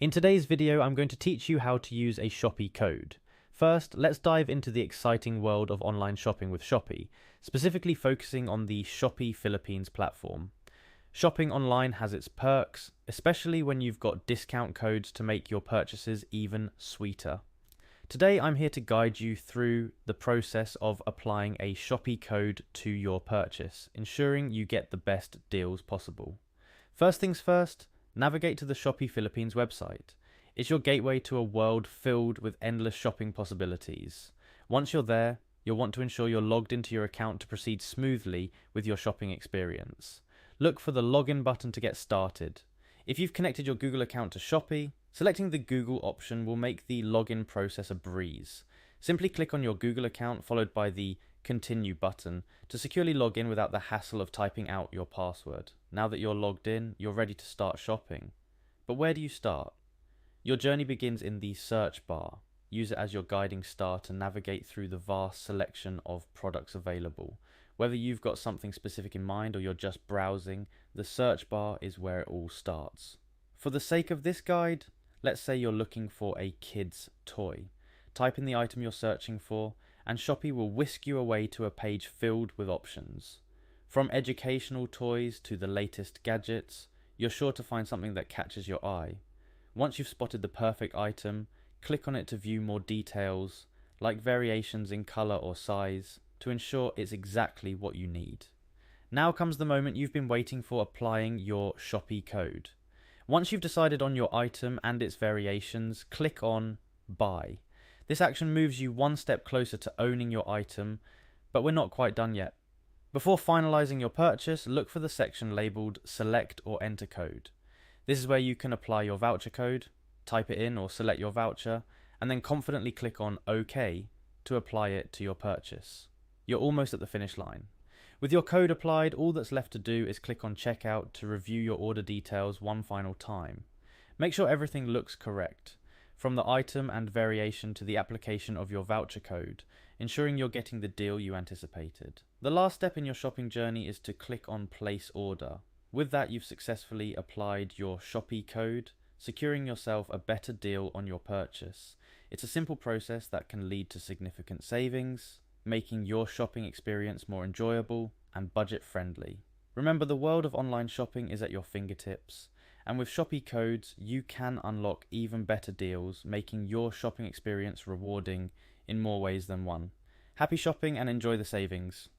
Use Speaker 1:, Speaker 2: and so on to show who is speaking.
Speaker 1: In today's video, I'm going to teach you how to use a Shopee code. First, let's dive into the exciting world of online shopping with Shopee, specifically focusing on the Shopee Philippines platform. Shopping online has its perks, especially when you've got discount codes to make your purchases even sweeter. Today, I'm here to guide you through the process of applying a Shopee code to your purchase, ensuring you get the best deals possible. First things first, navigate to the Shopee Philippines website. It's your gateway to a world filled with endless shopping possibilities. Once you're there, you'll want to ensure you're logged into your account to proceed smoothly with your shopping experience. Look for the login button to get started. If you've connected your Google account to Shopee, selecting the Google option will make the login process a breeze. Simply click on your Google account followed by the Continue button to securely log in without the hassle of typing out your password. Now that you're logged in, you're ready to start shopping. But where do you start? Your journey begins in the search bar. Use it as your guiding star to navigate through the vast selection of products available. Whether you've got something specific in mind or you're just browsing, the search bar is where it all starts. For the sake of this guide, let's say you're looking for a kid's toy. Type in the item you're searching for, and Shopee will whisk you away to a page filled with options. From educational toys to the latest gadgets, you're sure to find something that catches your eye. Once you've spotted the perfect item, click on it to view more details, like variations in color or size, to ensure it's exactly what you need. Now comes the moment you've been waiting for, applying your Shopee code. Once you've decided on your item and its variations, click on Buy. This action moves you one step closer to owning your item, but we're not quite done yet. Before finalizing your purchase, look for the section labeled Select or Enter Code. This is where you can apply your voucher code, type it in or select your voucher, and then confidently click on OK to apply it to your purchase. You're almost at the finish line. With your code applied, all that's left to do is click on Checkout to review your order details one final time. Make sure everything looks correct, from the item and variation to the application of your voucher code, ensuring you're getting the deal you anticipated. The last step in your shopping journey is to click on Place Order. With that, you've successfully applied your Shopee code, securing yourself a better deal on your purchase. It's a simple process that can lead to significant savings, making your shopping experience more enjoyable and budget-friendly. Remember, the world of online shopping is at your fingertips, and with Shopee codes, you can unlock even better deals, making your shopping experience rewarding in more ways than one. Happy shopping and enjoy the savings.